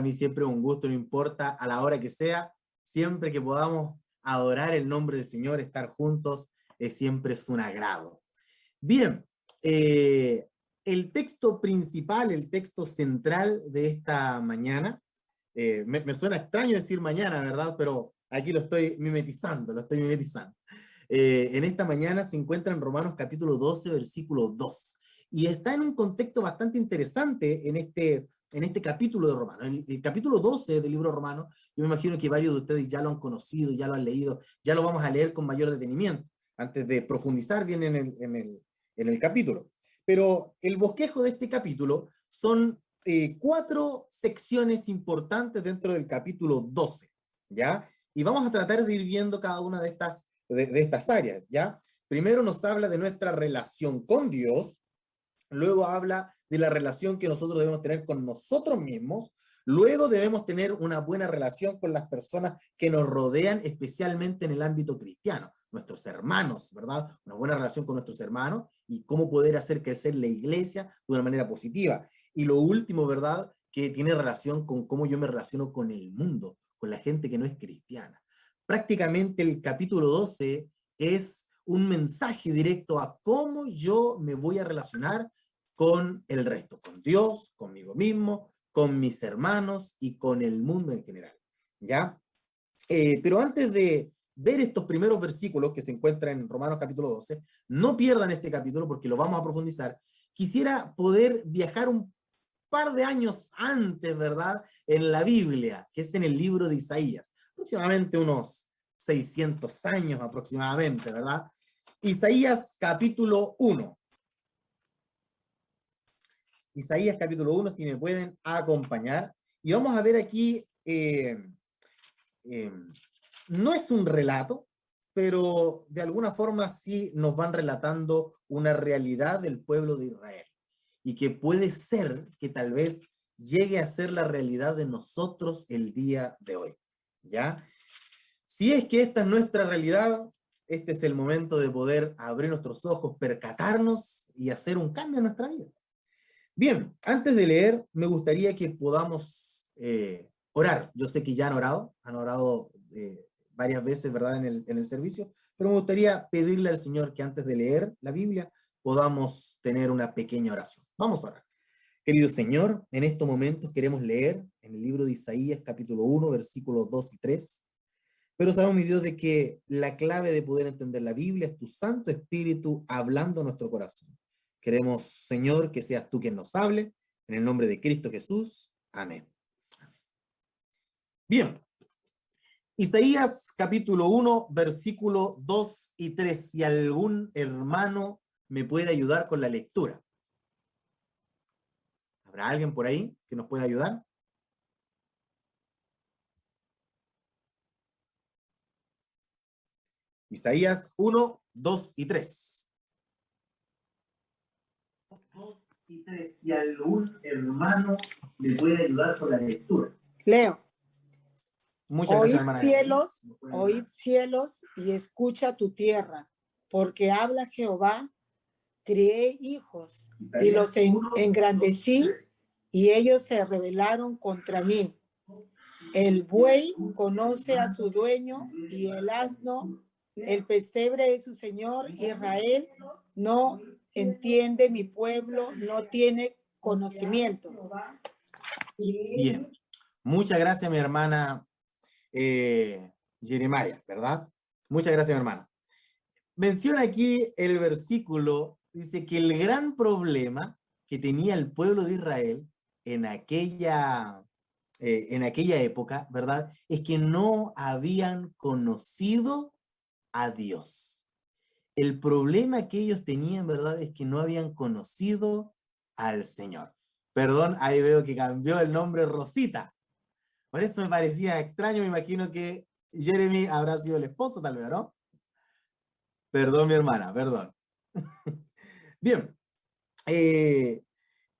mí siempre es un gusto, no importa a la hora que sea, siempre que podamos adorar el nombre del Señor, estar juntos, siempre es un agrado. Bien, el texto principal, el texto central de esta mañana, me suena extraño decir mañana, ¿verdad? Pero aquí lo estoy mimetizando, en esta mañana se encuentra en Romanos capítulo 12, versículo 2. Y está en un contexto bastante interesante en este capítulo de Romanos. El capítulo 12 del libro Romano, yo me imagino que varios de ustedes ya lo han conocido, ya lo han leído, ya lo vamos a leer con mayor detenimiento, antes de profundizar bien en el capítulo. Pero el bosquejo de este capítulo son 4 secciones importantes dentro del capítulo 12, ¿ya? Y vamos a tratar de ir viendo cada una de estas áreas, ¿ya? Primero nos habla de nuestra relación con Dios, luego habla de la relación que nosotros debemos tener con nosotros mismos, luego debemos tener una buena relación con las personas que nos rodean, especialmente en el ámbito cristiano, nuestros hermanos, ¿verdad? Una buena relación con nuestros hermanos y cómo poder hacer crecer la iglesia de una manera positiva. Y lo último, ¿verdad? Que tiene relación con cómo yo me relaciono con el mundo, con la gente que no es cristiana. Prácticamente el capítulo 12 es un mensaje directo a cómo yo me voy a relacionar con el resto, con Dios, conmigo mismo, con mis hermanos y con el mundo en general, ¿ya? Pero antes de ver estos primeros versículos que se encuentran en Romanos capítulo 12, no pierdan este capítulo porque lo vamos a profundizar. Quisiera poder viajar un par de años antes, ¿verdad? En la Biblia, que es en el libro de Isaías, aproximadamente unos 600 años aproximadamente, ¿verdad? Isaías capítulo 1. Isaías capítulo 1, si me pueden acompañar. Y vamos a ver aquí, no es un relato, pero de alguna forma sí nos van relatando una realidad del pueblo de Israel. Y que puede ser que tal vez llegue a ser la realidad de nosotros el día de hoy, ¿ya? Si es que esta es nuestra realidad, este es el momento de poder abrir nuestros ojos, percatarnos y hacer un cambio en nuestra vida. Bien, antes de leer, me gustaría que podamos orar. Yo sé que ya han orado varias veces, ¿verdad?, en el servicio, pero me gustaría pedirle al Señor que antes de leer la Biblia podamos tener una pequeña oración. Vamos a orar. Querido Señor, en estos momentos queremos leer en el libro de Isaías, capítulo 1, versículos 2 y 3, pero sabemos, mi Dios, de que la clave de poder entender la Biblia es tu Santo Espíritu hablando a nuestro corazón. Queremos, Señor, que seas tú quien nos hable, en el nombre de Cristo Jesús. Amén. Bien, Isaías capítulo 1, versículo 2 y 3. Si algún hermano me puede ayudar con la lectura. ¿Habrá alguien por ahí que nos pueda ayudar? Isaías 1, 2 y 3. 2 y 3. Si algún hermano me puede ayudar con la lectura. Leo. Muchas gracias, hermana. Oíd cielos y escucha tu tierra, porque habla Jehová, crié hijos y los engrandecí y ellos se rebelaron contra mí. El buey conoce a su dueño y el asno, el pesebre de su señor. Israel no entiende, mi pueblo no tiene conocimiento. Bien, muchas gracias, mi hermana Jeremiah, ¿verdad? Muchas gracias, mi hermana. Menciona aquí el versículo, dice que el gran problema que tenía el pueblo de Israel en aquella época, ¿verdad?, es que no habían conocido a Dios. El problema que ellos tenían, ¿verdad?, es que no habían conocido al Señor. Perdón, ahí veo que cambió el nombre Rosita. Por eso me parecía extraño, me imagino que Jeremy habrá sido el esposo, tal vez, ¿no? Perdón, mi hermana, perdón. Bien.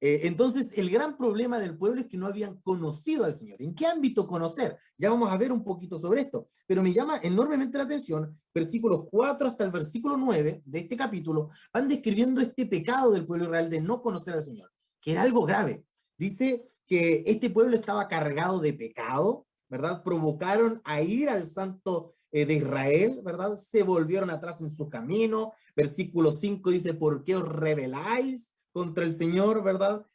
Entonces, el gran problema del pueblo es que no habían conocido al Señor. ¿En qué ámbito conocer? Ya vamos a ver un poquito sobre esto, pero me llama enormemente la atención, versículos 4 hasta el versículo 9 de este capítulo, van describiendo este pecado del pueblo de Israel de no conocer al Señor, que era algo grave. Dice que este pueblo estaba cargado de pecado, ¿verdad? Provocaron a ir al santo de Israel, ¿verdad? Se volvieron atrás en su camino. Versículo 5 dice, ¿por qué os rebeláis contra el Señor, ¿verdad?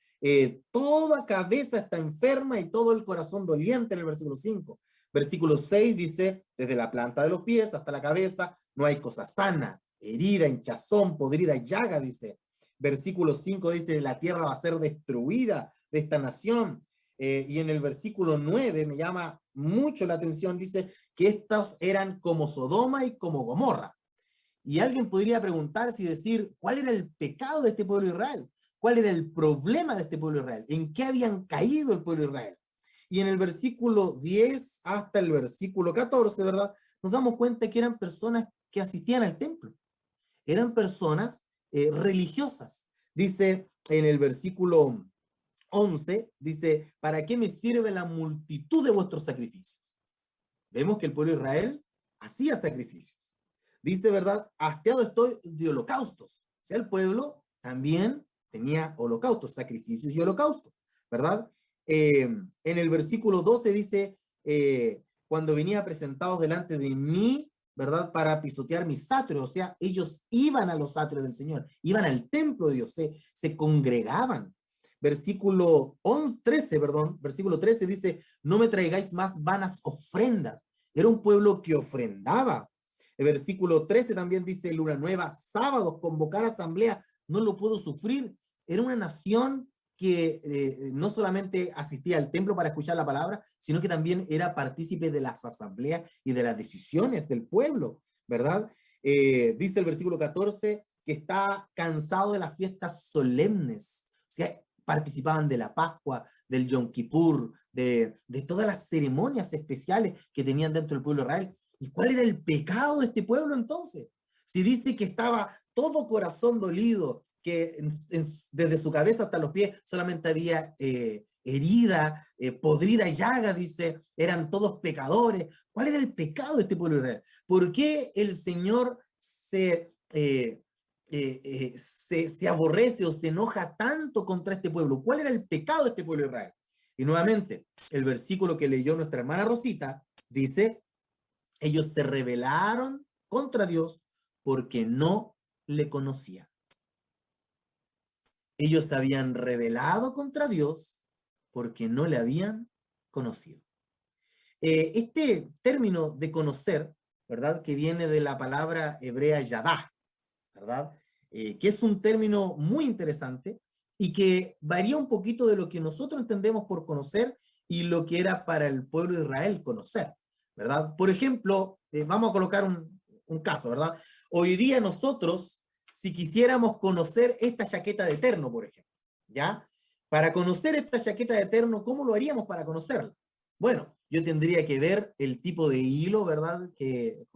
Toda cabeza está enferma y todo el corazón doliente en el versículo 5. Versículo 6 dice, desde la planta de los pies hasta la cabeza, no hay cosa sana, herida, hinchazón, podrida, llaga, dice. Versículo 5 dice, la tierra va a ser destruida de esta nación. Y en el versículo 9 me llama mucho la atención, dice que estos eran como Sodoma y como Gomorra. Y alguien podría preguntarse y decir, ¿cuál era el pecado de este pueblo de Israel? ¿Cuál era el problema de este pueblo de Israel? ¿En qué habían caído el pueblo de Israel? Y en el versículo 10 hasta el versículo 14, ¿verdad? Nos damos cuenta que eran personas que asistían al templo. Eran personas religiosas. Dice en el versículo 11, dice, ¿para qué me sirve la multitud de vuestros sacrificios? Vemos que el pueblo de Israel hacía sacrificios. Dice, ¿verdad? Hastiado estoy de holocaustos. O sea, el pueblo también tenía holocaustos, sacrificios y holocaustos, ¿verdad? En el versículo 12 dice, cuando venía presentados delante de mí, ¿verdad? Para pisotear mis atrios, o sea, ellos iban a los atrios del Señor, iban al templo de Dios, se congregaban. Versículo 13, perdón, versículo 13 dice, no me traigáis más vanas ofrendas. Era un pueblo que ofrendaba. El versículo 13 también dice, luna nueva, sábados, convocar asamblea, no lo puedo sufrir. Era una nación que no solamente asistía al templo para escuchar la palabra, sino que también era partícipe de las asambleas y de las decisiones del pueblo, ¿verdad? Dice el versículo 14 que está cansado de las fiestas solemnes. O sea, participaban de la Pascua, del Yom Kippur, de todas las ceremonias especiales que tenían dentro del pueblo de Israel. ¿Y cuál era el pecado de este pueblo entonces? Si dice que estaba todo corazón dolido, que desde su cabeza hasta los pies solamente había herida, podrida llaga, dice, eran todos pecadores. ¿Cuál era el pecado de este pueblo de Israel? ¿Por qué el Señor se aborrece o se enoja tanto contra este pueblo? ¿Cuál era el pecado de este pueblo de Israel? Y nuevamente, el versículo que leyó nuestra hermana Rosita dice, ellos se rebelaron contra Dios porque no le conocían. Ellos se habían rebelado contra Dios porque no le habían conocido. Este término de conocer, ¿verdad? Que viene de la palabra hebrea yadá, ¿verdad? Que es un término muy interesante y que varía un poquito de lo que nosotros entendemos por conocer y lo que era para el pueblo de Israel conocer, ¿verdad? Por ejemplo, vamos a colocar un caso, ¿verdad? Hoy día nosotros, si quisiéramos conocer esta chaqueta de terno, por ejemplo, ¿ya? Para conocer esta chaqueta de terno, ¿cómo lo haríamos para conocerla? Bueno, yo tendría que ver el tipo de hilo, ¿verdad?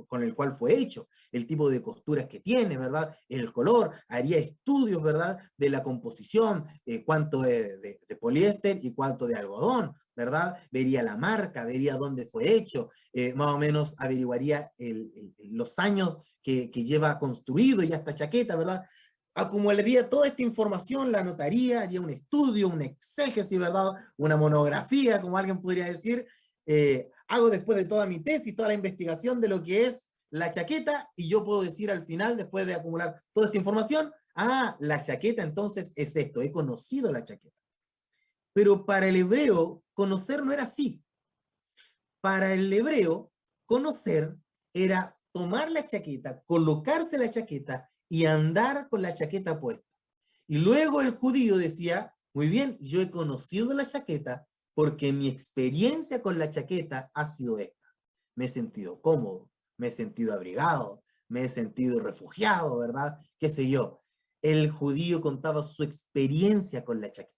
Con el cual fue hecho, el tipo de costuras que tiene, ¿verdad? El color, haría estudios, ¿verdad? De la composición, cuánto de poliéster y cuánto de algodón, ¿verdad? Vería la marca, vería dónde fue hecho, más o menos averiguaría los años que lleva construido ya esta chaqueta, ¿verdad? Acumularía toda esta información, la anotaría, haría un estudio, un exégesis, ¿verdad? Una monografía, como alguien podría decir. Hago después de toda mi tesis, toda la investigación de lo que es la chaqueta, y yo puedo decir al final, después de acumular toda esta información, ah, la chaqueta entonces es esto, he conocido la chaqueta. Pero para el hebreo, conocer no era así. Para el hebreo, conocer era tomar la chaqueta, colocarse la chaqueta y andar con la chaqueta puesta. Y luego el judío decía, muy bien, yo he conocido la chaqueta porque mi experiencia con la chaqueta ha sido esta. Me he sentido cómodo, me he sentido abrigado, me he sentido refugiado, ¿verdad? Qué sé yo. El judío contaba su experiencia con la chaqueta.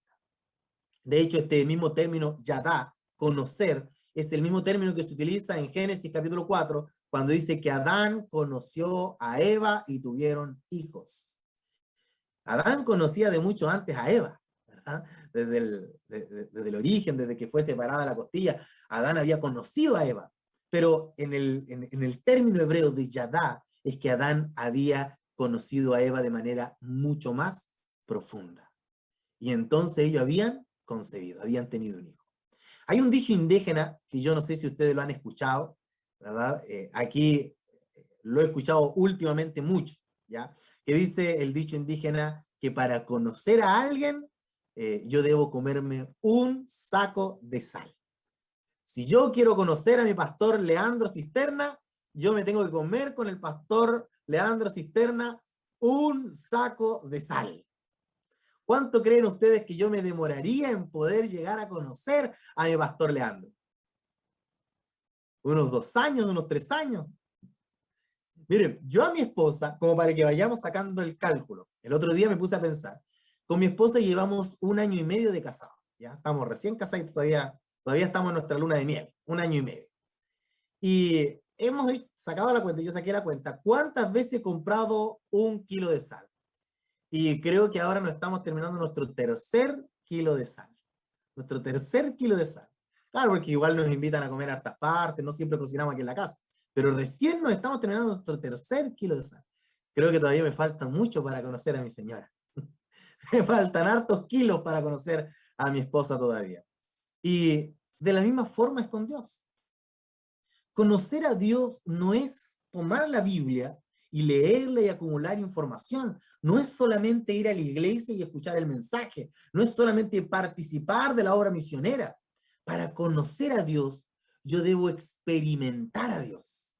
De hecho, este mismo término, yadá, conocer, es el mismo término que se utiliza en Génesis capítulo 4, cuando dice que Adán conoció a Eva y tuvieron hijos. Adán conocía de mucho antes a Eva, ¿verdad? Desde el origen, desde que fue separada la costilla, Adán había conocido a Eva. Pero en el término hebreo de yadá, es que Adán había conocido a Eva de manera mucho más profunda. Y entonces ellos habían concebido, habían tenido un hijo. Hay un dicho indígena que yo no sé si ustedes lo han escuchado, ¿verdad? Aquí lo he escuchado últimamente mucho, ¿ya? Que dice el dicho indígena que para conocer a alguien yo debo comerme un saco de sal. Si yo quiero conocer a mi pastor Leandro Cisterna, yo me tengo que comer con el pastor Leandro Cisterna un saco de sal. ¿Cuánto creen ustedes que yo me demoraría en poder llegar a conocer a mi pastor Leandro? Unos 2 años, unos 3 años. Miren, yo a mi esposa, como para que vayamos sacando el cálculo, el otro día me puse a pensar, con mi esposa llevamos 1 año y medio de casados, ¿ya? Estamos recién casados y todavía estamos en nuestra luna de miel, 1 año y medio. Y hemos sacado la cuenta, yo saqué la cuenta, ¿cuántas veces he comprado 1 kilo de sal? Y creo que ahora nos estamos terminando nuestro tercer kilo de sal. Nuestro tercer kilo de sal. Claro, porque igual nos invitan a comer a hartas partes, no siempre cocinamos aquí en la casa. Pero recién nos estamos terminando nuestro tercer kilo de sal. Creo que todavía me falta mucho para conocer a mi señora. Me faltan hartos kilos para conocer a mi esposa todavía. Y de la misma forma es con Dios. Conocer a Dios no es tomar la Biblia y leerla y acumular información. No es solamente ir a la iglesia y escuchar el mensaje. No es solamente participar de la obra misionera. Para conocer a Dios, yo debo experimentar a Dios.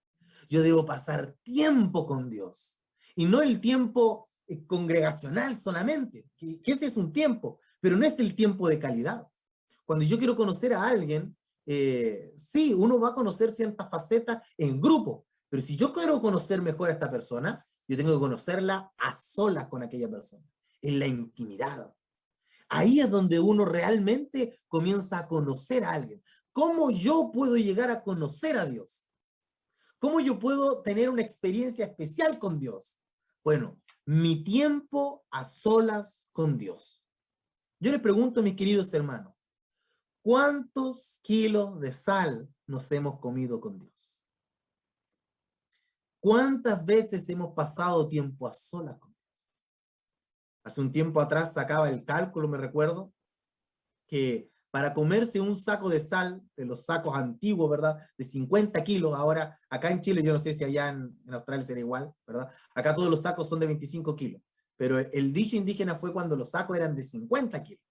Yo debo pasar tiempo con Dios. Y no el tiempo congregacional solamente, que ese es un tiempo, pero no es el tiempo de calidad. Cuando yo quiero conocer a alguien, sí, uno va a conocer ciertas facetas en grupo, pero si yo quiero conocer mejor a esta persona, yo tengo que conocerla a solas con aquella persona, en la intimidad. Ahí es donde uno realmente comienza a conocer a alguien. ¿Cómo yo puedo llegar a conocer a Dios? ¿Cómo yo puedo tener una experiencia especial con Dios? Bueno, mi tiempo a solas con Dios. Yo les pregunto, mis queridos hermanos, ¿cuántos kilos de sal nos hemos comido con Dios? ¿Cuántas veces hemos pasado tiempo a solas con Dios? Hace un tiempo atrás sacaba el cálculo, me recuerdo, que para comerse un saco de sal, de los sacos antiguos, ¿verdad? De 50 kilos, ahora acá en Chile, yo no sé si allá en Australia será igual, ¿verdad? Acá todos los sacos son de 25 kilos, pero el dicho indígena fue cuando los sacos eran de 50 kilos.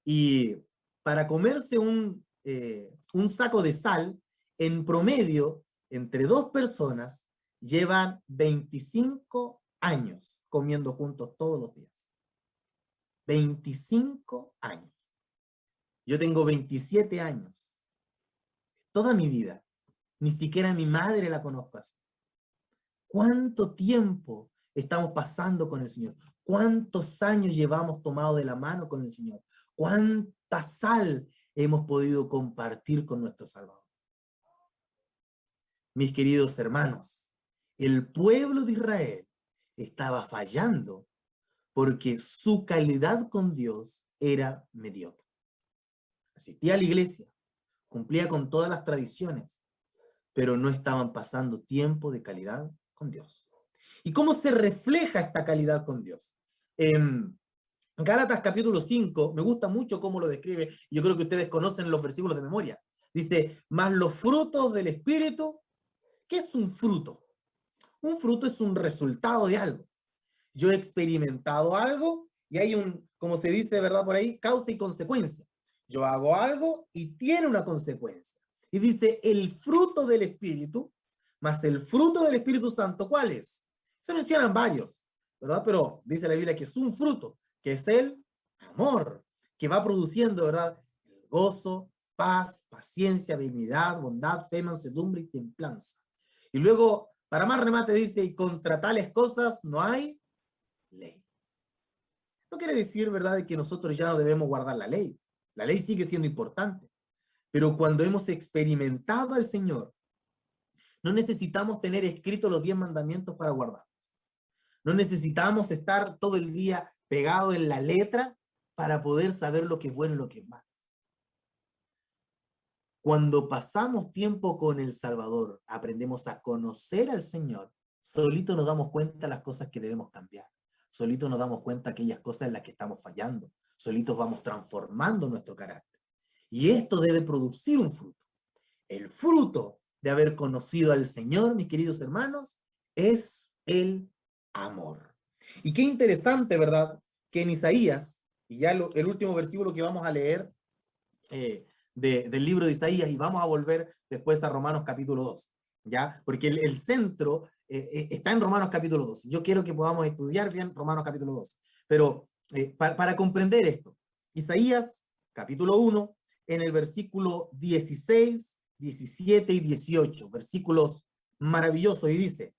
Y para comerse un saco de sal, en promedio, entre 2 personas, llevan 25 años comiendo juntos todos los días. 25 años. Yo tengo 27 años. Toda mi vida. Ni siquiera mi madre la conozco así. ¿Cuánto tiempo estamos pasando con el Señor? ¿Cuántos años llevamos tomado de la mano con el Señor? ¿Cuánta sal hemos podido compartir con nuestro Salvador? Mis queridos hermanos, el pueblo de Israel estaba fallando porque su calidad con Dios era mediocre. Asistía a la iglesia, cumplía con todas las tradiciones, pero no estaban pasando tiempo de calidad con Dios. ¿Y cómo se refleja esta calidad con Dios? En Gálatas capítulo 5, me gusta mucho cómo lo describe, yo creo que ustedes conocen los versículos de memoria. Dice, mas los frutos del Espíritu, ¿qué es un fruto? Un fruto es un resultado de algo. Yo he experimentado algo y hay como se dice, ¿verdad? Por ahí, causa y consecuencia. Yo hago algo y tiene una consecuencia. Y dice, el fruto del Espíritu, más el fruto del Espíritu Santo, ¿cuál es? Se mencionan varios, ¿verdad? Pero dice la Biblia que es un fruto, que es el amor, que va produciendo, ¿verdad? El gozo, paz, paciencia, benignidad, bondad, fe, mansedumbre y templanza. Y luego, para más remate, dice, y contra tales cosas no hay ley. No quiere decir, ¿verdad?, de que nosotros ya no debemos guardar la ley. La ley sigue siendo importante. Pero cuando hemos experimentado al Señor, no necesitamos tener escritos los 10 mandamientos para guardarlos. No necesitamos estar todo el día pegado en la letra para poder saber lo que es bueno y lo que es malo. Cuando pasamos tiempo con el Salvador, aprendemos a conocer al Señor, solito nos damos cuenta de las cosas que debemos cambiar. Solito nos damos cuenta de aquellas cosas en las que estamos fallando. solitos vamos transformando nuestro carácter. Y esto debe producir un fruto. El fruto de haber conocido al Señor, mis queridos hermanos, es el amor. Y qué interesante, ¿verdad? Que en Isaías, y ya el último versículo que vamos a leer del libro de Isaías, y vamos a volver después a Romanos capítulo 2, ¿ya? Porque el centro está en Romanos capítulo 2. Yo quiero que podamos estudiar bien Romanos capítulo 2. Pero para comprender esto, Isaías capítulo 1, en el versículo 16, 17 y 18, versículos maravillosos, y dice: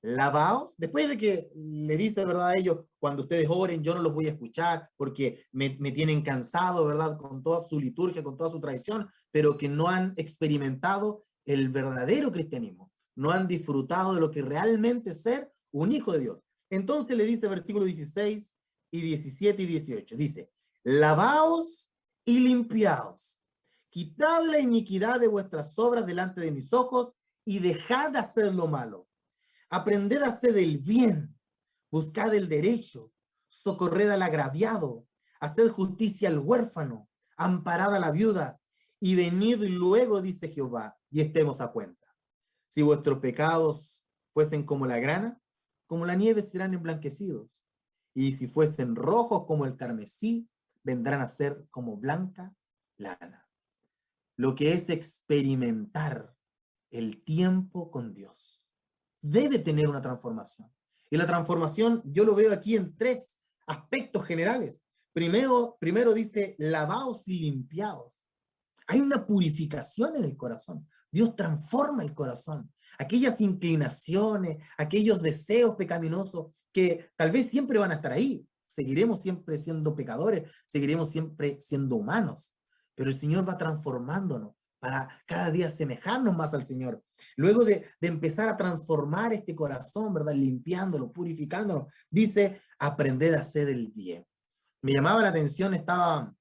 lavaos, después de que le dice, ¿verdad?, a ellos, cuando ustedes oren, yo no los voy a escuchar porque me tienen cansado, ¿verdad?, con toda su liturgia, con toda su tradición, pero que no han experimentado el verdadero cristianismo, no han disfrutado de lo que realmente es ser un hijo de Dios. Entonces le dice, versículo 16 y 17 y 18, dice: lavaos y limpiaos, quitad la iniquidad de vuestras obras delante de mis ojos y dejad de hacer lo malo. Aprended a hacer el bien, buscad el derecho, socorred al agraviado, haced justicia al huérfano, amparad a la viuda, y venid luego, dice Jehová, y estemos a cuenta. Si vuestros pecados fuesen como la grana, como la nieve serán emblanquecidos, y si fuesen rojos como el carmesí, vendrán a ser como blanca lana. Lo que es experimentar el tiempo con Dios debe tener una transformación. Y la transformación yo lo veo aquí en tres aspectos generales. Primero dice: lavaos y limpiaos. Hay una purificación en el corazón. Dios transforma el corazón. Aquellas inclinaciones, aquellos deseos pecaminosos que tal vez siempre van a estar ahí. Seguiremos siempre siendo pecadores, seguiremos siempre siendo humanos. Pero el Señor va transformándonos para cada día asemejarnos más al Señor. Luego de empezar a transformar este corazón, ¿verdad?, limpiándolo, purificándolo, dice: aprended a hacer el bien. Me llamaba la atención, estaba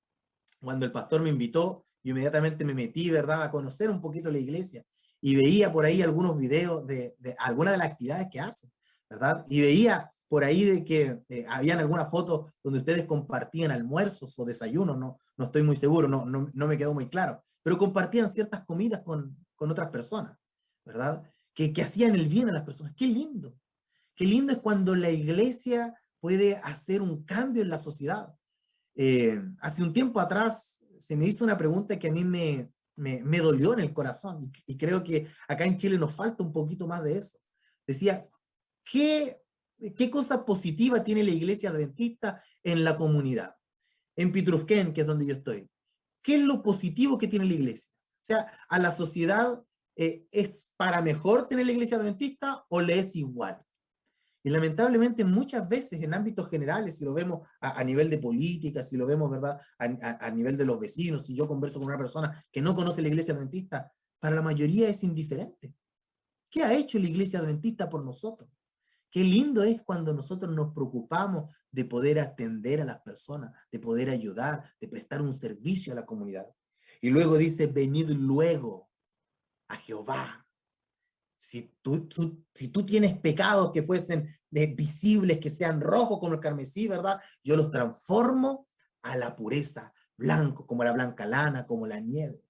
cuando el pastor me invitó, yo inmediatamente me metí, ¿verdad?, a conocer un poquito la iglesia, y veía por ahí algunos videos de algunas de las actividades que hacen, ¿verdad? Y veía por ahí de que habían algunas fotos donde ustedes compartían almuerzos o desayunos, no estoy muy seguro, no me quedó muy claro, pero compartían ciertas comidas con otras personas, ¿verdad? Que hacían el bien a las personas. ¡Qué lindo! Qué lindo es cuando la iglesia puede hacer un cambio en la sociedad. Hace un tiempo atrás se me hizo una pregunta que a mí me dolió en el corazón, y creo que acá en Chile nos falta un poquito más de eso. Decía: ¿qué cosa positiva tiene la iglesia adventista en la comunidad? En Pitrufquén, que es donde yo estoy. ¿Qué es lo positivo que tiene la iglesia? O sea, a la sociedad, ¿es para mejor tener la iglesia adventista o le es igual? Y lamentablemente muchas veces en ámbitos generales, si lo vemos a nivel de política, si lo vemos, ¿verdad?, a nivel de los vecinos, si yo converso con una persona que no conoce la iglesia adventista, para la mayoría es indiferente. ¿Qué ha hecho la iglesia adventista por nosotros? Qué lindo es cuando nosotros nos preocupamos de poder atender a las personas, de poder ayudar, de prestar un servicio a la comunidad. Y luego dice: venid luego a Jehová. Si tú tienes pecados que fuesen visibles, que sean rojos como el carmesí, ¿verdad?, yo los transformo a la pureza, blanco, como la blanca lana, como la nieve.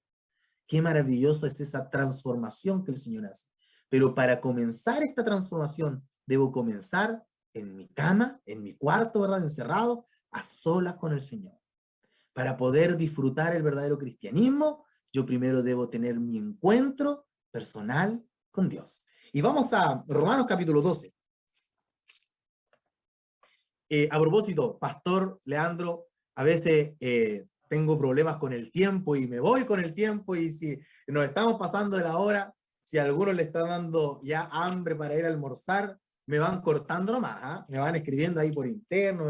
Qué maravilloso es esa transformación que el Señor hace. Pero para comenzar esta transformación, debo comenzar en mi cama, en mi cuarto, ¿verdad?, encerrado, a solas con el Señor. Para poder disfrutar el verdadero cristianismo, yo primero debo tener mi encuentro personal con Dios. Y vamos a Romanos capítulo 12. A propósito, Pastor Leandro, a veces tengo problemas con el tiempo y me voy con el tiempo, y si nos estamos pasando de la hora, si a alguno le está dando ya hambre para ir a almorzar, me van cortando nomás, ¿eh? Me van escribiendo ahí por interno,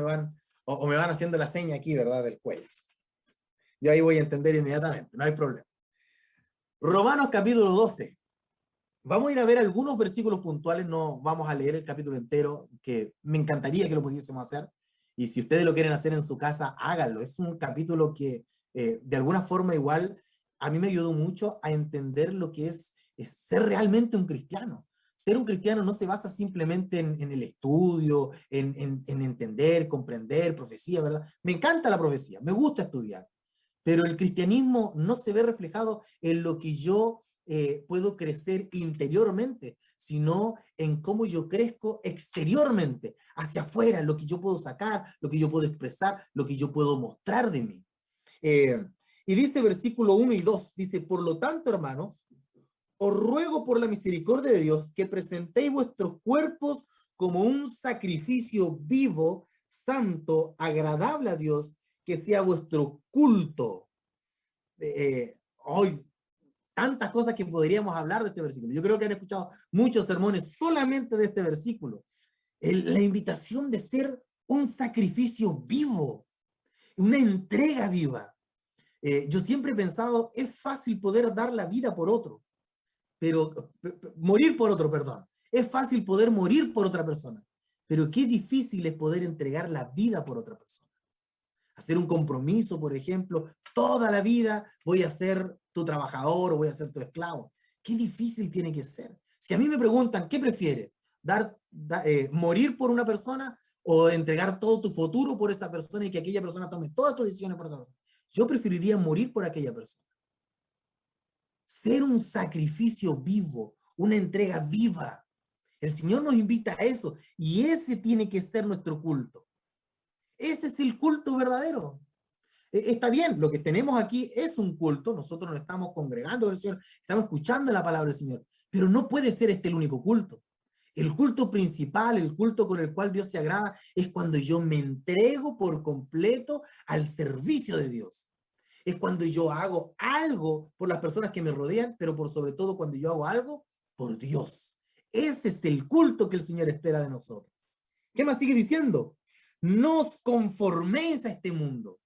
o me van haciendo la seña aquí, ¿verdad?, del cuello. Yo ahí voy a entender inmediatamente, no hay problema. Romanos capítulo 12. Vamos a ir a ver algunos versículos puntuales, no vamos a leer el capítulo entero, que me encantaría que lo pudiésemos hacer, y si ustedes lo quieren hacer en su casa, háganlo. Es un capítulo que de alguna forma igual a mí me ayudó mucho a entender lo que es ser realmente un cristiano. O Ser un cristiano no se basa simplemente en el estudio, en entender, comprender, profecía, ¿verdad? Me encanta la profecía, me gusta estudiar, pero el cristianismo no se ve reflejado en lo que yo puedo crecer interiormente, sino en cómo yo crezco exteriormente, hacia afuera, lo que yo puedo sacar, lo que yo puedo expresar, lo que yo puedo mostrar de mí. Y dice versículo 1 y 2, dice, por lo tanto, hermanos, os ruego por la misericordia de Dios que presentéis vuestros cuerpos como un sacrificio vivo, santo, agradable a Dios, que sea vuestro culto. Hoy, tantas cosas que podríamos hablar de este versículo. Yo creo que han escuchado muchos sermones solamente de este versículo. La invitación de ser un sacrificio vivo, una entrega viva. Yo siempre he pensado, es fácil poder dar la vida por otro, pero morir por otro, perdón. Es fácil poder morir por otra persona, pero qué difícil es poder entregar la vida por otra persona. Hacer un compromiso, por ejemplo, toda la vida voy a ser tu trabajador o voy a ser tu esclavo. Qué difícil tiene que ser. Si a mí me preguntan, ¿qué prefieres? ¿Morir por una persona o entregar todo tu futuro por esa persona y que aquella persona tome todas tus decisiones por esa persona? Yo preferiría morir por aquella persona. Ser un sacrificio vivo, una entrega viva. El Señor nos invita a eso y ese tiene que ser nuestro culto. Ese es el culto verdadero. Está bien, lo que tenemos aquí es un culto, nosotros nos estamos congregando con el Señor, estamos escuchando la palabra del Señor, pero no puede ser este el único culto. El culto principal, el culto con el cual Dios se agrada, es cuando yo me entrego por completo al servicio de Dios. Es cuando yo hago algo por las personas que me rodean, pero por sobre todo cuando yo hago algo por Dios. Ese es el culto que el Señor espera de nosotros. ¿Qué más sigue diciendo? No os conforméis a este mundo.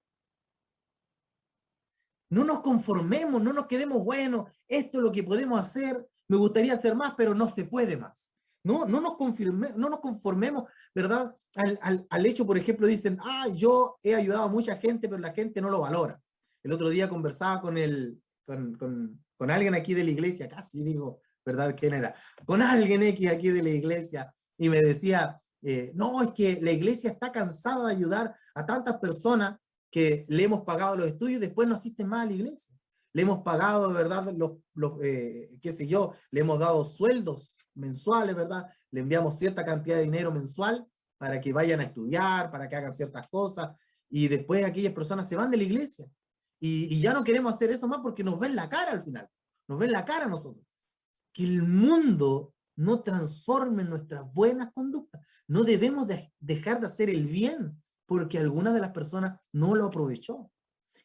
No nos conformemos, no nos quedemos, bueno, esto es lo que podemos hacer, me gustaría hacer más, pero no se puede más. No nos conformemos, ¿verdad? Al hecho, por ejemplo, dicen, yo he ayudado a mucha gente, pero la gente no lo valora. El otro día conversaba con alguien aquí de la iglesia, casi digo, ¿verdad? ¿Quién era? Con alguien aquí de la iglesia, y me decía, no, es que la iglesia está cansada de ayudar a tantas personas que le hemos pagado los estudios y después no asisten más a la iglesia. Le hemos pagado, ¿verdad? Qué sé yo, le hemos dado sueldos mensuales, ¿verdad? Le enviamos cierta cantidad de dinero mensual para que vayan a estudiar, para que hagan ciertas cosas, y después aquellas personas se van de la iglesia. Y ya no queremos hacer eso más porque nos ven la cara al final. Nos ven la cara a nosotros. Que el mundo no transforme nuestras buenas conductas. No debemos dejar de hacer el bien porque alguna de las personas no lo aprovechó.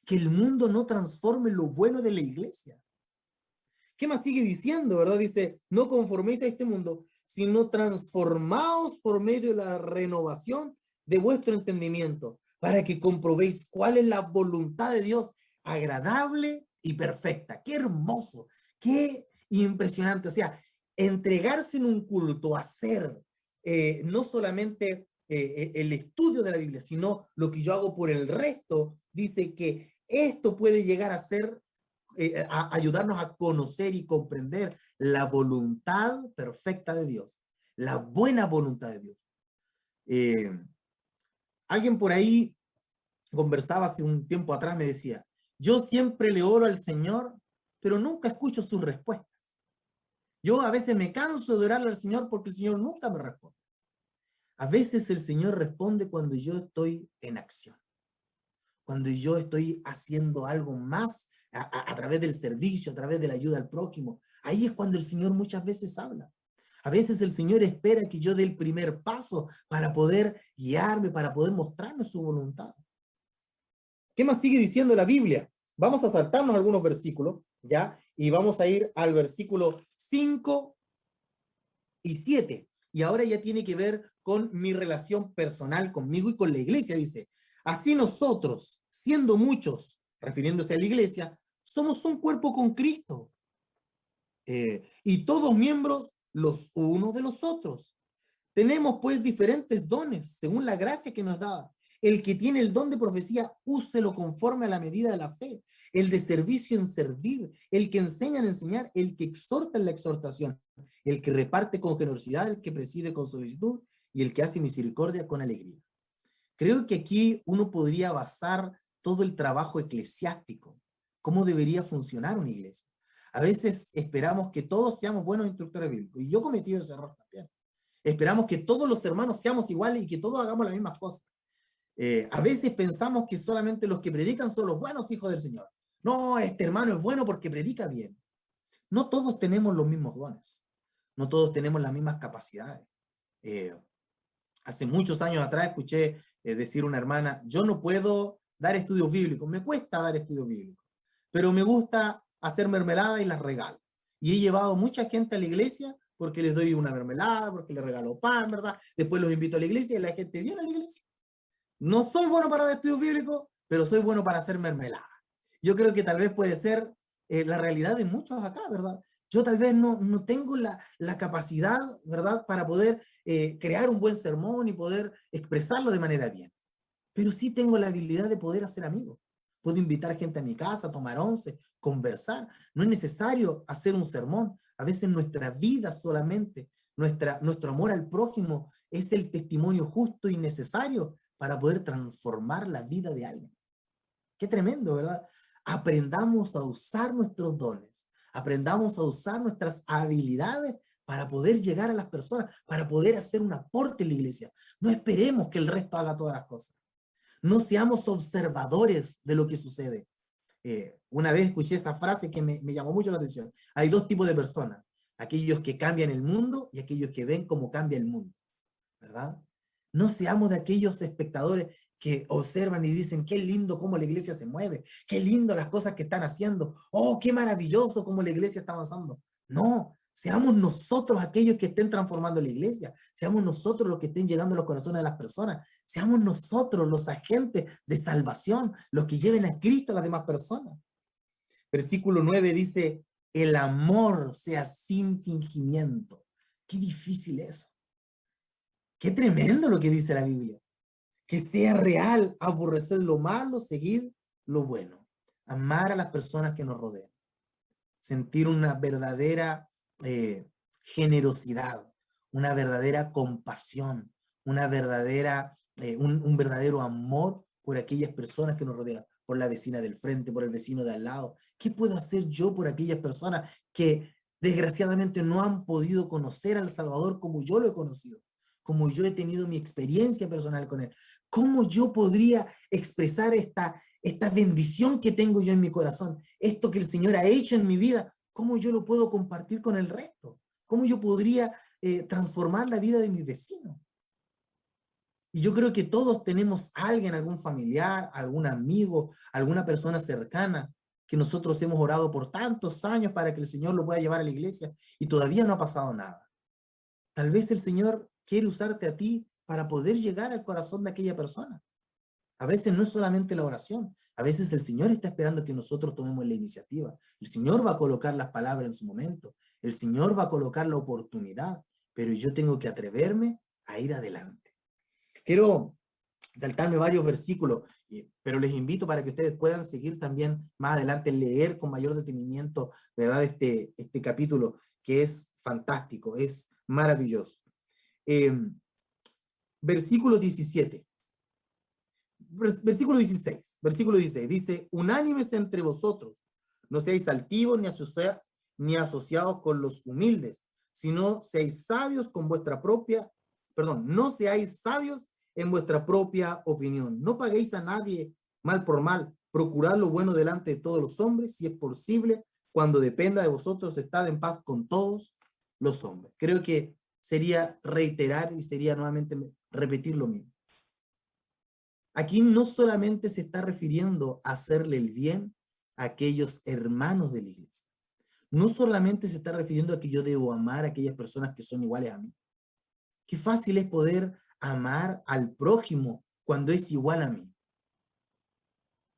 Que el mundo no transforme lo bueno de la iglesia. ¿Qué más sigue diciendo, verdad? Dice, no conforméis a este mundo, sino transformaos por medio de la renovación de vuestro entendimiento, para que comprobéis cuál es la voluntad de Dios, agradable y perfecta. ¡Qué hermoso! ¡Qué impresionante! O sea, entregarse en un culto, hacer no solamente el estudio de la Biblia, sino lo que yo hago por el resto, dice que esto puede llegar a ser, a ayudarnos a conocer y comprender la voluntad perfecta de Dios, la buena voluntad de Dios. Alguien por ahí conversaba hace un tiempo atrás, me decía, yo siempre le oro al Señor, pero nunca escucho sus respuestas. Yo a veces me canso de orarle al Señor porque el Señor nunca me responde. A veces el Señor responde cuando yo estoy en acción, cuando yo estoy haciendo algo más a través del servicio, a través de la ayuda al prójimo. Ahí es cuando el Señor muchas veces habla. A veces el Señor espera que yo dé el primer paso para poder guiarme, para poder mostrarme su voluntad. ¿Qué más sigue diciendo la Biblia? Vamos a saltarnos algunos versículos, ¿ya? Y vamos a ir al versículo 5 y 7. Y ahora ya tiene que ver con mi relación personal conmigo y con la iglesia. Dice, así nosotros, siendo muchos, refiriéndose a la iglesia, somos un cuerpo con Cristo. Y todos miembros los unos de los otros. Tenemos pues diferentes dones según la gracia que nos da. El que tiene el don de profecía, úselo conforme a la medida de la fe. El de servicio en servir. El que enseña en enseñar. El que exhorta en la exhortación. El que reparte con generosidad. El que preside con solicitud. Y el que hace misericordia con alegría. Creo que aquí uno podría basar todo el trabajo eclesiástico. ¿Cómo debería funcionar una iglesia? A veces esperamos que todos seamos buenos instructores bíblicos. Y yo he cometido ese error también. Esperamos que todos los hermanos seamos iguales y que todos hagamos las mismas cosas. A veces pensamos que solamente los que predican son los buenos hijos del Señor. No, este hermano es bueno porque predica bien. No todos tenemos los mismos dones. No todos tenemos las mismas capacidades. Hace muchos años atrás escuché decir una hermana, yo no puedo dar estudios bíblicos, me cuesta dar estudios bíblicos, pero me gusta hacer mermelada y las regalo. Y he llevado mucha gente a la iglesia porque les doy una mermelada, porque les regalo pan, ¿verdad? Después los invito a la iglesia y la gente viene a la iglesia. No soy bueno para dar estudios bíblicos, pero soy bueno para hacer mermelada. Yo creo que tal vez puede ser la realidad de muchos acá, ¿verdad? Yo tal vez no tengo la capacidad, ¿verdad?, para poder crear un buen sermón y poder expresarlo de manera bien. Pero sí tengo la habilidad de poder hacer amigos. Puedo invitar gente a mi casa, tomar once, conversar. No es necesario hacer un sermón. A veces nuestra vida solamente, nuestro amor al prójimo es el testimonio justo y necesario para poder transformar la vida de alguien. Qué tremendo, ¿verdad? Aprendamos a usar nuestros dones. Aprendamos a usar nuestras habilidades para poder llegar a las personas, para poder hacer un aporte en la iglesia. No esperemos que el resto haga todas las cosas. No seamos observadores de lo que sucede. Una vez escuché esa frase que me llamó mucho la atención. Hay dos tipos de personas. Aquellos que cambian el mundo y aquellos que ven cómo cambia el mundo. ¿Verdad? No seamos de aquellos espectadores que observan y dicen, qué lindo cómo la iglesia se mueve, qué lindo las cosas que están haciendo, oh, qué maravilloso cómo la iglesia está avanzando. No, seamos nosotros aquellos que estén transformando la iglesia, seamos nosotros los que estén llegando a los corazones de las personas, seamos nosotros los agentes de salvación, los que lleven a Cristo a las demás personas. Versículo 9 dice, el amor sea sin fingimiento. Qué difícil eso. Qué tremendo lo que dice la Biblia. Que sea real, aborrecer lo malo, seguir lo bueno. Amar a las personas que nos rodean. Sentir una verdadera generosidad, una verdadera compasión, una verdadera, un verdadero amor por aquellas personas que nos rodean, por la vecina del frente, por el vecino de al lado. ¿Qué puedo hacer yo por aquellas personas que desgraciadamente no han podido conocer al Salvador como yo lo he conocido? Como yo he tenido mi experiencia personal con Él. ¿Cómo yo podría expresar esta bendición que tengo yo en mi corazón? Esto que el Señor ha hecho en mi vida, ¿cómo yo lo puedo compartir con el resto? ¿Cómo yo podría transformar la vida de mi vecino? Y yo creo que todos tenemos a alguien, algún familiar, algún amigo, alguna persona cercana, que nosotros hemos orado por tantos años para que el Señor lo pueda llevar a la iglesia y todavía no ha pasado nada. Tal vez el Señor quiere usarte a ti para poder llegar al corazón de aquella persona. A veces no es solamente la oración, a veces el Señor está esperando que nosotros tomemos la iniciativa. El Señor va a colocar las palabras en su momento, el Señor va a colocar la oportunidad, pero yo tengo que atreverme a ir adelante. Quiero saltarme varios versículos, pero les invito para que ustedes puedan seguir también más adelante, leer con mayor detenimiento, ¿verdad? Este capítulo que es fantástico, es maravilloso. Versículo 17. Versículo 16 dice, unánimes entre vosotros, no seáis altivos ni asociados con los humildes, sino seáis sabios con vuestra propia, no seáis sabios en vuestra propia opinión. No paguéis a nadie mal por mal, procurad lo bueno delante de todos los hombres, si es posible, cuando dependa de vosotros, estad en paz con todos los hombres. Creo que sería reiterar y sería nuevamente repetir lo mismo. Aquí no solamente se está refiriendo a hacerle el bien a aquellos hermanos de la iglesia. No solamente se está refiriendo a que yo debo amar a aquellas personas que son iguales a mí. Qué fácil es poder amar al prójimo cuando es igual a mí.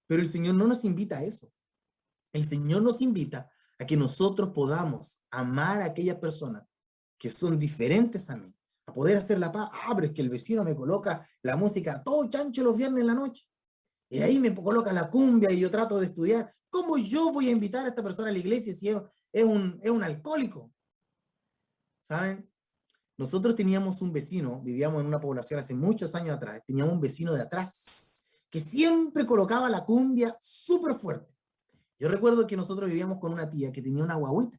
Pero el Señor no nos invita a eso. El Señor nos invita a que nosotros podamos amar a aquellas personas que son diferentes a mí, a poder hacer la paz. Ah, pero es que el vecino me coloca la música todo chancho los viernes en la noche. Y ahí me coloca la cumbia y yo trato de estudiar. ¿Cómo yo voy a invitar a esta persona a la iglesia si es un alcohólico? ¿Saben? Nosotros teníamos un vecino, vivíamos en una población hace muchos años atrás, teníamos un vecino de atrás que siempre colocaba la cumbia súper fuerte. Yo recuerdo que nosotros vivíamos con una tía que tenía una guagüita,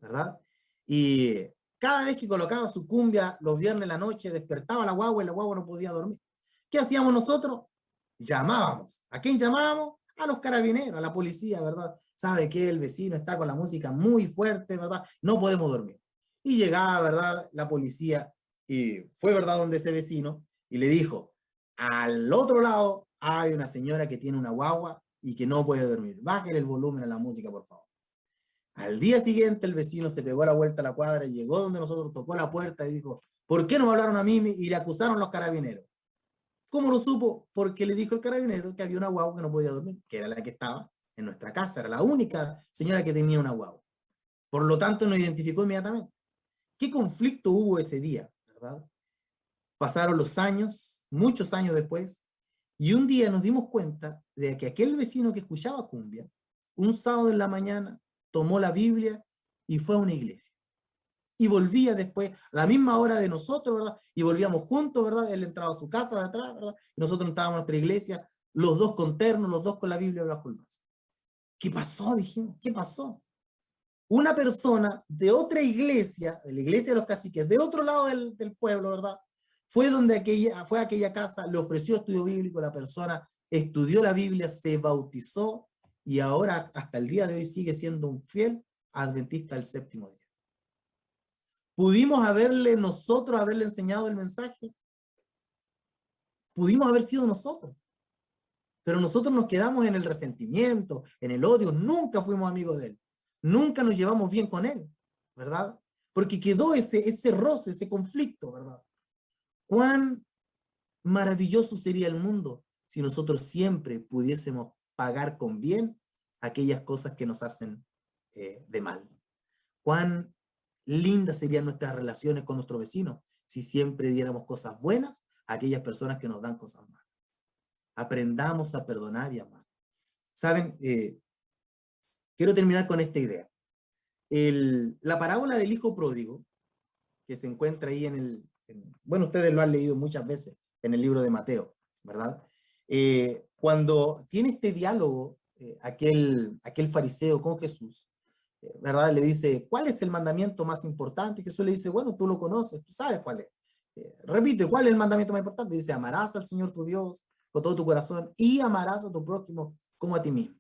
¿verdad? Y cada vez que colocaba su cumbia los viernes en la noche, despertaba la guagua y la guagua no podía dormir. ¿Qué hacíamos nosotros? Llamábamos. ¿A quién llamábamos? A los carabineros, a la policía, ¿verdad? ¿Sabe qué? El vecino está con la música muy fuerte, ¿verdad? No podemos dormir. Y llegaba, ¿verdad? La policía y fue, ¿verdad? Donde ese vecino y le dijo, al otro lado hay una señora que tiene una guagua y que no puede dormir. Bájale el volumen a la música, por favor. Al día siguiente el vecino se pegó la vuelta a la cuadra, llegó donde nosotros, tocó la puerta y dijo, ¿por qué no me hablaron a mí? Y le acusaron los carabineros. ¿Cómo lo supo? Porque le dijo el carabinero que había una guagua que no podía dormir, que era la que estaba en nuestra casa, era la única señora que tenía una guagua. Por lo tanto, nos identificó inmediatamente. ¿Qué conflicto hubo ese día? ¿Verdad? Pasaron los años, muchos años después, y un día nos dimos cuenta de que aquel vecino que escuchaba cumbia, un sábado en la mañana, tomó la Biblia y fue a una iglesia. Y volvía después a la misma hora de nosotros, ¿verdad? Y volvíamos juntos, ¿verdad? Él entraba a su casa de atrás, ¿verdad? Y nosotros entrábamos a nuestra iglesia, los dos con terno, los dos con la Biblia bajo el brazo. ¿Qué pasó? Dijimos, ¿qué pasó? Una persona de otra iglesia, de la iglesia de los caciques, de otro lado del pueblo, ¿verdad? Fue a aquella casa, le ofreció estudio bíblico, la persona estudió la Biblia, se bautizó y ahora hasta el día de hoy sigue siendo un fiel adventista del séptimo día. ¿Pudimos nosotros haberle enseñado el mensaje? Pudimos haber sido nosotros. Pero nosotros nos quedamos en el resentimiento, en el odio, nunca fuimos amigos de él. Nunca nos llevamos bien con él, ¿verdad? Porque quedó ese roce, ese conflicto, ¿verdad? Cuán maravilloso sería el mundo si nosotros siempre pudiésemos pagar con bien aquellas cosas que nos hacen de mal. Cuán lindas serían nuestras relaciones con nuestros vecinos si siempre diéramos cosas buenas a aquellas personas que nos dan cosas malas. Aprendamos a perdonar y amar. ¿Saben? Quiero terminar con esta idea. La parábola del hijo pródigo, que se encuentra ahí bueno, ustedes lo han leído muchas veces en el libro de Mateo, ¿verdad? Cuando tiene este diálogo, aquel fariseo con Jesús, ¿verdad? Le dice, ¿cuál es el mandamiento más importante? Y Jesús le dice, bueno, tú lo conoces, tú sabes cuál es. Repite, ¿cuál es el mandamiento más importante? Y dice, amarás al Señor tu Dios con todo tu corazón y amarás a tu prójimo como a ti mismo.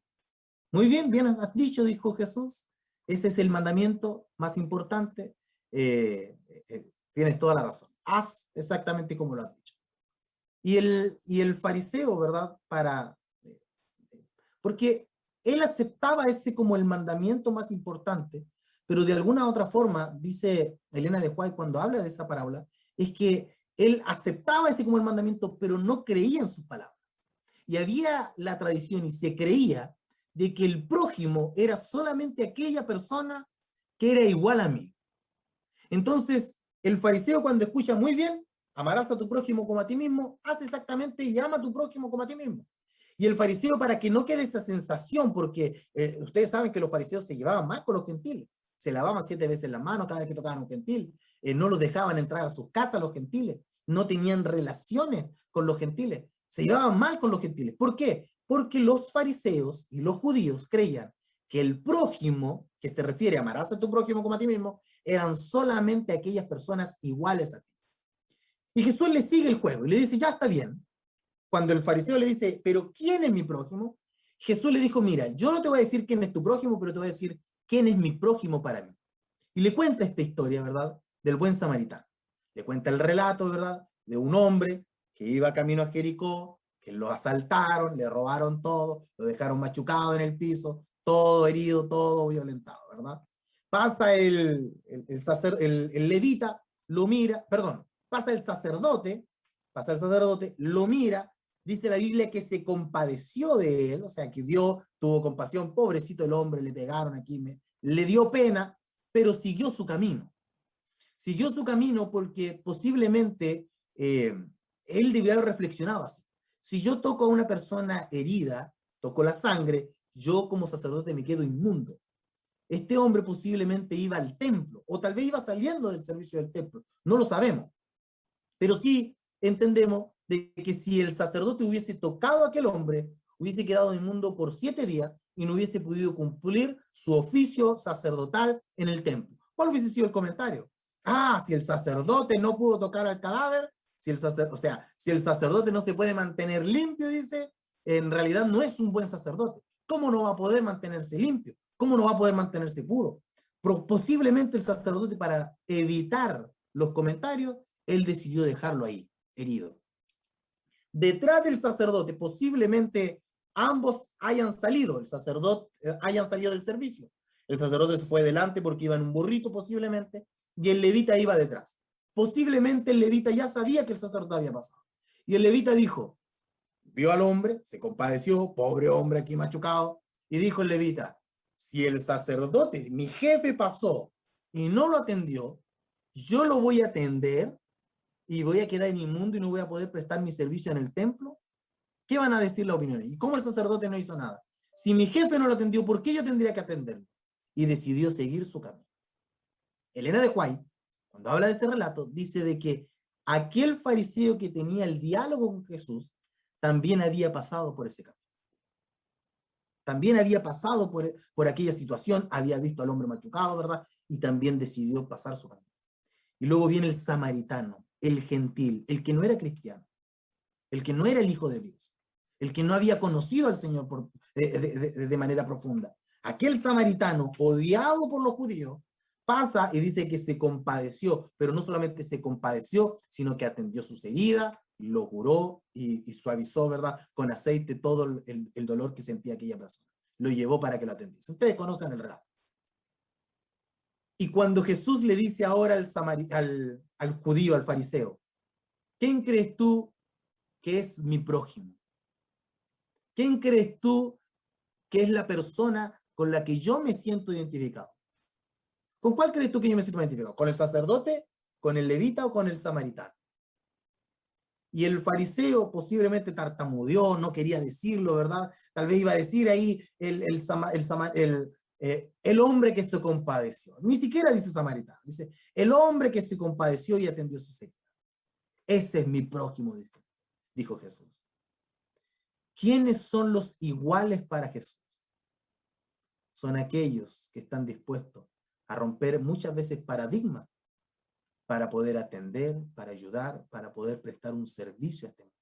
Muy bien, bien has dicho, dijo Jesús. Ese es el mandamiento más importante. Tienes toda la razón. Haz exactamente como lo has dicho. Y el fariseo, ¿verdad? Porque él aceptaba ese como el mandamiento más importante, pero de alguna otra forma, dice Elena de White cuando habla de esa parábola, es que él aceptaba ese como el mandamiento, pero no creía en sus palabras. Y había la tradición y se creía de que el prójimo era solamente aquella persona que era igual a mí. Entonces, el fariseo cuando escucha muy bien, amarás a tu prójimo como a ti mismo, hace exactamente y ama a tu prójimo como a ti mismo. Y el fariseo, para que no quede esa sensación, porque ustedes saben que los fariseos se llevaban mal con los gentiles, se lavaban 7 veces las manos cada vez que tocaban un gentil, no los dejaban entrar a sus casas los gentiles, no tenían relaciones con los gentiles, se llevaban mal con los gentiles. ¿Por qué? Porque los fariseos y los judíos creían que el prójimo, que se refiere a amarás a tu prójimo como a ti mismo, eran solamente aquellas personas iguales a ti. Y Jesús le sigue el juego y le dice, ya está bien. Cuando el fariseo le dice, pero ¿quién es mi prójimo? Jesús le dijo, mira, yo no te voy a decir quién es tu prójimo, pero te voy a decir quién es mi prójimo para mí. Y le cuenta esta historia, ¿verdad? Del buen samaritano. Le cuenta el relato, ¿verdad? De un hombre que iba camino a Jericó, que lo asaltaron, le robaron todo, lo dejaron machucado en el piso, todo herido, todo violentado, ¿verdad? Pasa el levita, lo mira, perdón, pasa el sacerdote, lo mira, dice la Biblia que se compadeció de él, o sea, que tuvo compasión, pobrecito el hombre, le pegaron aquí, le dio pena, pero siguió su camino. siguió su camino porque posiblemente él debió haber reflexionado así. Si yo toco a una persona herida, toco la sangre, yo como sacerdote me quedo inmundo. Este hombre posiblemente iba al templo, o tal vez iba saliendo del servicio del templo, no lo sabemos. Pero sí entendemos de que si el sacerdote hubiese tocado a aquel hombre, hubiese quedado inmundo por 7 días y no hubiese podido cumplir su oficio sacerdotal en el templo. ¿Cuál hubiese sido el comentario? Ah, si el sacerdote no pudo tocar al cadáver, si el sacerdote no se puede mantener limpio, dice, en realidad no es un buen sacerdote. ¿Cómo no va a poder mantenerse limpio? ¿Cómo no va a poder mantenerse puro? Posiblemente el sacerdote, para evitar los comentarios, él decidió dejarlo ahí, herido. Detrás del sacerdote, posiblemente ambos hayan salido, el sacerdote hayan salido del servicio. El sacerdote se fue delante porque iba en un burrito posiblemente, y el levita iba detrás. Posiblemente el levita ya sabía que el sacerdote había pasado. Y el levita dijo, vio al hombre, se compadeció, pobre hombre aquí machucado, y dijo el levita, si el sacerdote, mi jefe pasó y no lo atendió, yo lo voy a atender y voy a quedar inmundo y no voy a poder prestar mi servicio en el templo. ¿Qué van a decir las opiniones? ¿Y cómo el sacerdote no hizo nada? Si mi jefe no lo atendió, ¿por qué yo tendría que atenderlo? Y decidió seguir su camino. Elena de White, cuando habla de ese relato, dice de que aquel fariseo que tenía el diálogo con Jesús también había pasado por ese camino. También había pasado por aquella situación, había visto al hombre machucado, ¿verdad? Y también decidió pasar su camino. Y luego viene el samaritano, el gentil, el que no era cristiano, el que no era el Hijo de Dios, el que no había conocido al Señor de manera profunda. Aquel samaritano, odiado por los judíos, pasa y dice que se compadeció, pero no solamente se compadeció, sino que atendió sus heridas, lo curó y suavizó, ¿verdad?, con aceite todo el dolor que sentía aquella persona. Lo llevó para que lo atendiese. Ustedes conocen el relato. Y cuando Jesús le dice ahora al judío, al fariseo, ¿quién crees tú que es mi prójimo? ¿Quién crees tú que es la persona con la que yo me siento identificado? ¿Con cuál crees tú que yo me siento identificado? ¿Con el sacerdote, con el levita o con el samaritano? Y el fariseo posiblemente tartamudeó, no quería decirlo, ¿verdad? Tal vez iba a decir ahí el hombre que se compadeció. Ni siquiera dice samaritano, dice el hombre que se compadeció y atendió sus heridas. Ese es mi prójimo, dijo Jesús. ¿Quiénes son los iguales para Jesús? Son aquellos que están dispuestos a romper muchas veces paradigmas para poder atender, para ayudar, para poder prestar un servicio a este mundo.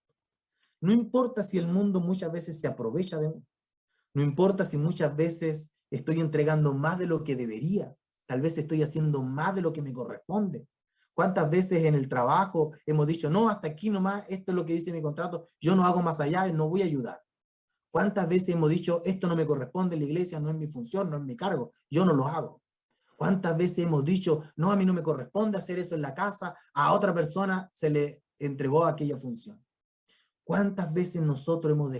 No importa si el mundo muchas veces se aprovecha de mí. No importa si muchas veces estoy entregando más de lo que debería. Tal vez estoy haciendo más de lo que me corresponde. ¿Cuántas veces en el trabajo hemos dicho, no, hasta aquí nomás, esto es lo que dice mi contrato, yo no hago más allá, no voy a ayudar? ¿Cuántas veces hemos dicho, esto no me corresponde, la iglesia no es mi función, no es mi cargo, yo no lo hago? ¿Cuántas veces hemos dicho, no, a mí no me corresponde hacer eso en la casa, a otra persona se le entregó aquella función? ¿Cuántas veces nosotros hemos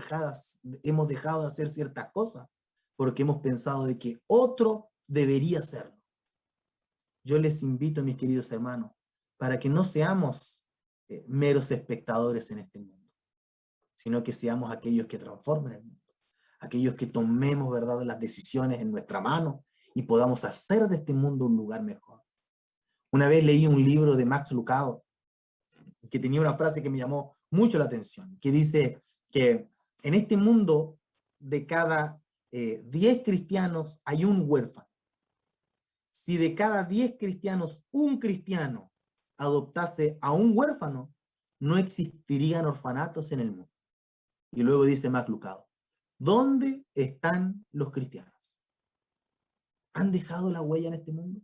dejado de hacer ciertas cosas porque hemos pensado de que otro debería hacerlo? Yo les invito, mis queridos hermanos, para que no seamos meros espectadores en este mundo, sino que seamos aquellos que transformen el mundo, aquellos que tomemos, ¿verdad?, las decisiones en nuestra mano y podamos hacer de este mundo un lugar mejor. Una vez leí un libro de Max Lucado que tenía una frase que me llamó mucho la atención, que dice que en este mundo de cada 10 cristianos hay un huérfano. Si de cada 10 cristianos un cristiano adoptase a un huérfano, no existirían orfanatos en el mundo. Y luego dice Max Lucado, ¿dónde están los cristianos? ¿Han dejado la huella en este mundo?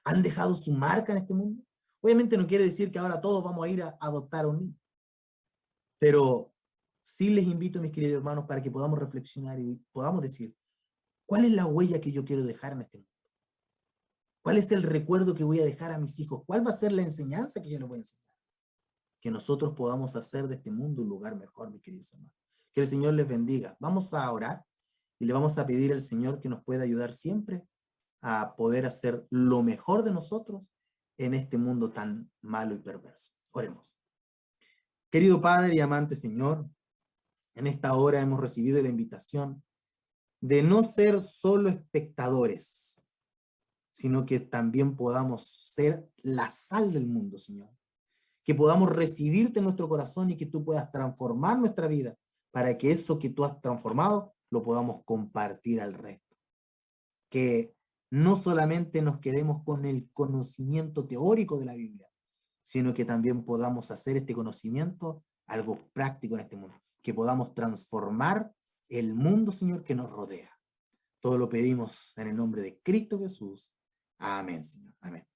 ¿Han dejado su marca en este mundo? Obviamente no quiere decir que ahora todos vamos a ir a adoptar a un niño. Pero sí les invito, mis queridos hermanos, para que podamos reflexionar y podamos decir, ¿cuál es la huella que yo quiero dejar en este mundo? ¿Cuál es el recuerdo que voy a dejar a mis hijos? ¿Cuál va a ser la enseñanza que yo les voy a enseñar? Que nosotros podamos hacer de este mundo un lugar mejor, mis queridos hermanos. Que el Señor les bendiga. Vamos a orar y le vamos a pedir al Señor que nos pueda ayudar siempre a poder hacer lo mejor de nosotros en este mundo tan malo y perverso. Oremos. Querido Padre y amante Señor, en esta hora hemos recibido la invitación de no ser solo espectadores, sino que también podamos ser la sal del mundo, Señor. Que podamos recibirte en nuestro corazón y que tú puedas transformar nuestra vida para que eso que tú has transformado lo podamos compartir al resto. Que no solamente nos quedemos con el conocimiento teórico de la Biblia, sino que también podamos hacer este conocimiento algo práctico en este mundo. Que podamos transformar el mundo, Señor, que nos rodea. Todo lo pedimos en el nombre de Cristo Jesús. Amén, Señor. Amén.